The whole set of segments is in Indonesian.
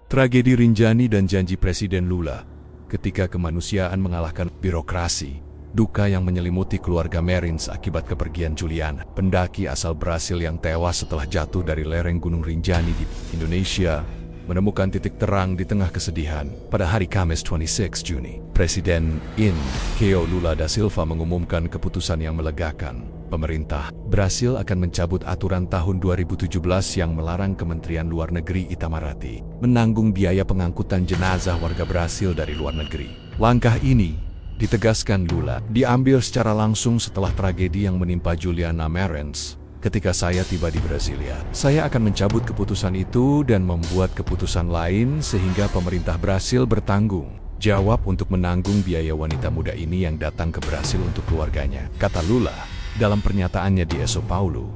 Tragedi Rinjani dan janji Presiden Lula ketika kemanusiaan mengalahkan birokrasi. Duka yang menyelimuti keluarga Marins akibat kepergian Juliana, pendaki asal Brasil yang tewas setelah jatuh dari lereng Gunung Rinjani di Indonesia, menemukan titik terang di tengah kesedihan. Pada hari Kamis 26 Juni, Presiden Inácio Lula da Silva mengumumkan keputusan yang melegakan. Pemerintah Brasil akan mencabut aturan tahun 2017 yang melarang Kementerian Luar Negeri Itamaraty menanggung biaya pengangkutan jenazah warga Brasil dari luar negeri. Langkah ini, ditegaskan Lula, diambil secara langsung setelah tragedi yang menimpa Juliana Marins. Ketika saya tiba di Brasilia, saya akan mencabut keputusan itu dan membuat keputusan lain sehingga pemerintah Brasil bertanggung jawab untuk menanggung biaya wanita muda ini yang datang ke Brasil untuk keluarganya, kata Lula dalam pernyataannya di São Paulo.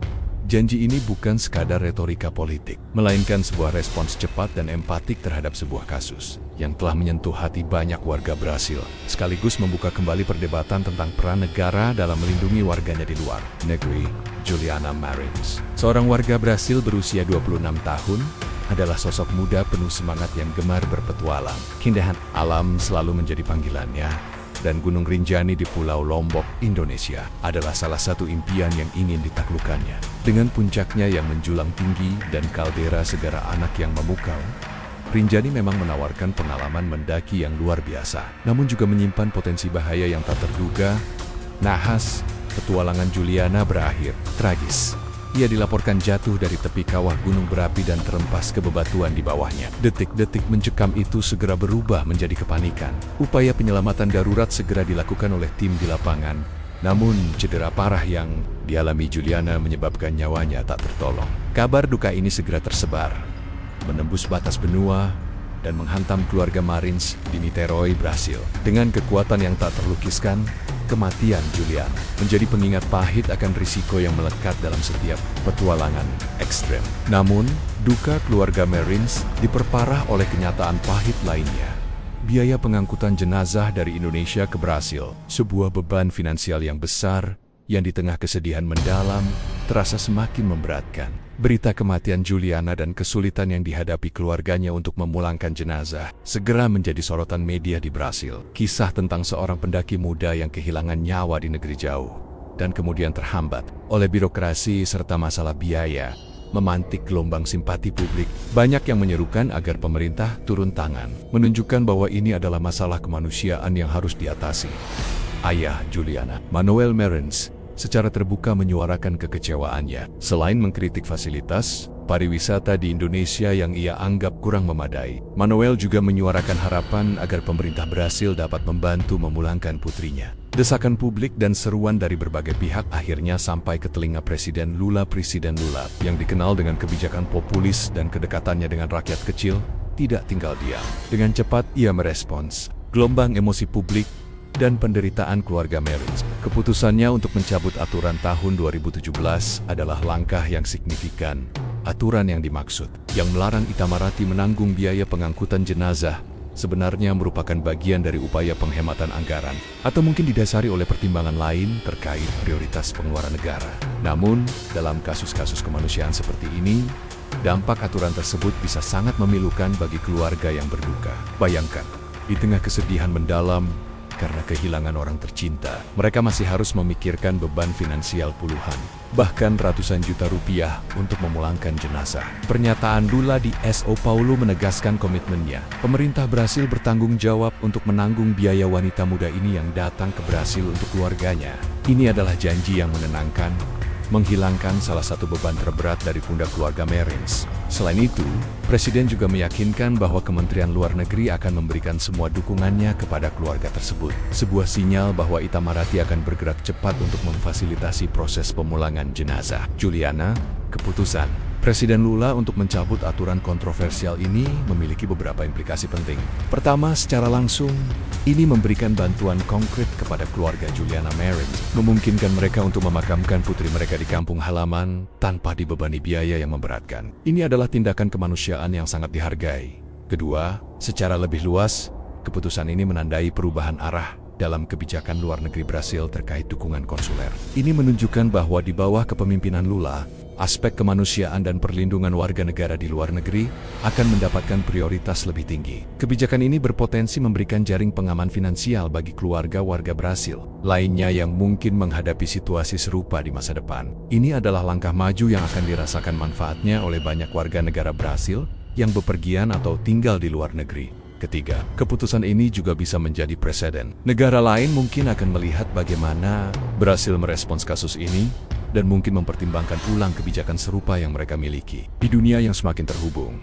Janji ini bukan sekadar retorika politik, melainkan sebuah respons cepat dan empatik terhadap sebuah kasus yang telah menyentuh hati banyak warga Brasil, sekaligus membuka kembali perdebatan tentang peran negara dalam melindungi warganya di luar negeri. Juliana Marins, seorang warga Brasil berusia 26 tahun, adalah sosok muda penuh semangat yang gemar berpetualang. Keindahan alam selalu menjadi panggilannya, dan Gunung Rinjani di Pulau Lombok, Indonesia, adalah salah satu impian yang ingin ditaklukkannya. Dengan puncaknya yang menjulang tinggi dan kaldera segara anak yang memukau, Rinjani memang menawarkan pengalaman mendaki yang luar biasa, namun juga menyimpan potensi bahaya yang tak terduga. Nahas, petualangan Juliana berakhir tragis. Ia dilaporkan jatuh dari tepi kawah gunung berapi dan terempas ke bebatuan di bawahnya. Detik-detik mencekam itu segera berubah menjadi kepanikan. Upaya penyelamatan darurat segera dilakukan oleh tim di lapangan. Namun, cedera parah yang dialami Juliana menyebabkan nyawanya tak tertolong. Kabar duka ini segera tersebar, menembus batas benua, dan menghantam keluarga Marins di Niterói, Brasil. Dengan kekuatan yang tak terlukiskan, kematian Juliana menjadi pengingat pahit akan risiko yang melekat dalam setiap petualangan ekstrem. Namun, duka keluarga Marins diperparah oleh kenyataan pahit lainnya. Biaya pengangkutan jenazah dari Indonesia ke Brasil, sebuah beban finansial yang besar yang di tengah kesedihan mendalam terasa semakin memberatkan. Berita kematian Juliana dan kesulitan yang dihadapi keluarganya untuk memulangkan jenazah segera menjadi sorotan media di Brasil. Kisah tentang seorang pendaki muda yang kehilangan nyawa di negeri jauh dan kemudian terhambat oleh birokrasi serta masalah biaya memantik gelombang simpati publik. Banyak yang menyerukan agar pemerintah turun tangan, menunjukkan bahwa ini adalah masalah kemanusiaan yang harus diatasi. Ayah Juliana, Manuel Marins, secara terbuka menyuarakan kekecewaannya. Selain mengkritik fasilitas pariwisata di Indonesia yang ia anggap kurang memadai, Manuel juga menyuarakan harapan agar pemerintah Brasil dapat membantu memulangkan putrinya. Desakan publik dan seruan dari berbagai pihak akhirnya sampai ke telinga Presiden Lula. Presiden Lula, yang dikenal dengan kebijakan populis dan kedekatannya dengan rakyat kecil, tidak tinggal diam. Dengan cepat ia merespons gelombang emosi publik dan penderitaan keluarga Marins. Keputusannya untuk mencabut aturan tahun 2017 adalah langkah yang signifikan. Aturan yang dimaksud, yang melarang Itamaraty menanggung biaya pengangkutan jenazah, sebenarnya merupakan bagian dari upaya penghematan anggaran, atau mungkin didasari oleh pertimbangan lain terkait prioritas pengeluaran negara. Namun, dalam kasus-kasus kemanusiaan seperti ini, dampak aturan tersebut bisa sangat memilukan bagi keluarga yang berduka. Bayangkan, di tengah kesedihan mendalam karena kehilangan orang tercinta, mereka masih harus memikirkan beban finansial puluhan, bahkan ratusan juta rupiah untuk memulangkan jenazah. Pernyataan Lula di São Paulo menegaskan komitmennya. Pemerintah Brasil bertanggung jawab untuk menanggung biaya wanita muda ini yang datang ke Brasil untuk keluarganya. Ini adalah janji yang menenangkan, menghilangkan salah satu beban terberat dari pundak keluarga Marins. Selain itu, Presiden juga meyakinkan bahwa Kementerian Luar Negeri akan memberikan semua dukungannya kepada keluarga tersebut. Sebuah sinyal bahwa Itamaraty akan bergerak cepat untuk memfasilitasi proses pemulangan jenazah Juliana. Keputusan Presiden Lula untuk mencabut aturan kontroversial ini memiliki beberapa implikasi penting. Pertama, secara langsung, ini memberikan bantuan konkret kepada keluarga Juliana Marins, memungkinkan mereka untuk memakamkan putri mereka di kampung halaman tanpa dibebani biaya yang memberatkan. Ini adalah tindakan kemanusiaan yang sangat dihargai. Kedua, secara lebih luas, keputusan ini menandai perubahan arah dalam kebijakan luar negeri Brasil terkait dukungan konsuler. Ini menunjukkan bahwa di bawah kepemimpinan Lula, aspek kemanusiaan dan perlindungan warga negara di luar negeri akan mendapatkan prioritas lebih tinggi. Kebijakan ini berpotensi memberikan jaring pengaman finansial bagi keluarga warga Brasil lainnya yang mungkin menghadapi situasi serupa di masa depan. Ini adalah langkah maju yang akan dirasakan manfaatnya oleh banyak warga negara Brasil yang bepergian atau tinggal di luar negeri. Ketiga, keputusan ini juga bisa menjadi preseden. Negara lain mungkin akan melihat bagaimana Brasil merespons kasus ini dan mungkin mempertimbangkan ulang kebijakan serupa yang mereka miliki. Di dunia yang semakin terhubung,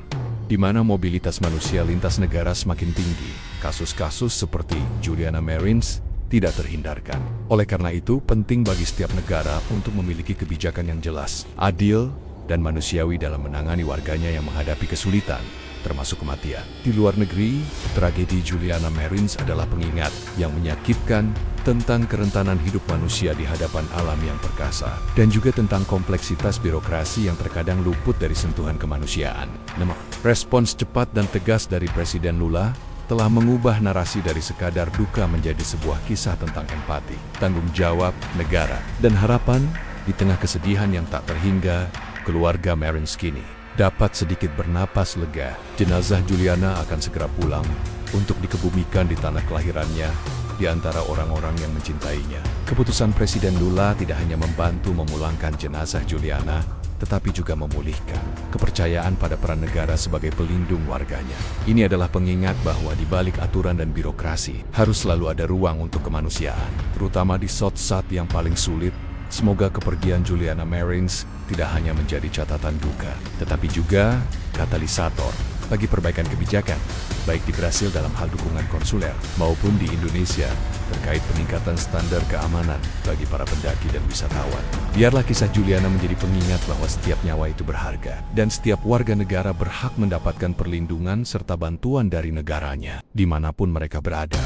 di mana mobilitas manusia lintas negara semakin tinggi, kasus-kasus seperti Juliana Marins tidak terhindarkan. Oleh karena itu, penting bagi setiap negara untuk memiliki kebijakan yang jelas, adil, dan manusiawi dalam menangani warganya yang menghadapi kesulitan, termasuk kematian. Di luar negeri, tragedi Juliana Marins adalah pengingat yang menyakitkan tentang kerentanan hidup manusia di hadapan alam yang perkasa, dan juga tentang kompleksitas birokrasi yang terkadang luput dari sentuhan kemanusiaan. Respons cepat dan tegas dari Presiden Lula telah mengubah narasi dari sekadar duka menjadi sebuah kisah tentang empati, tanggung jawab negara, dan harapan. Di tengah kesedihan yang tak terhingga, keluarga Marins kini dapat sedikit bernapas lega. Jenazah Juliana akan segera pulang untuk dikebumikan di tanah kelahirannya di antara orang-orang yang mencintainya. Keputusan Presiden Lula tidak hanya membantu memulangkan jenazah Juliana, tetapi juga memulihkan kepercayaan pada peran negara sebagai pelindung warganya. Ini adalah pengingat bahwa di balik aturan dan birokrasi harus selalu ada ruang untuk kemanusiaan, terutama di saat yang paling sulit. Semoga kepergian Juliana Marins tidak hanya menjadi catatan duka, tetapi juga katalisator bagi perbaikan kebijakan, baik di Brasil dalam hal dukungan konsuler maupun di Indonesia terkait peningkatan standar keamanan bagi para pendaki dan wisatawan. Biarlah kisah Juliana menjadi pengingat bahwa setiap nyawa itu berharga, dan setiap warga negara berhak mendapatkan perlindungan serta bantuan dari negaranya, dimanapun mereka berada.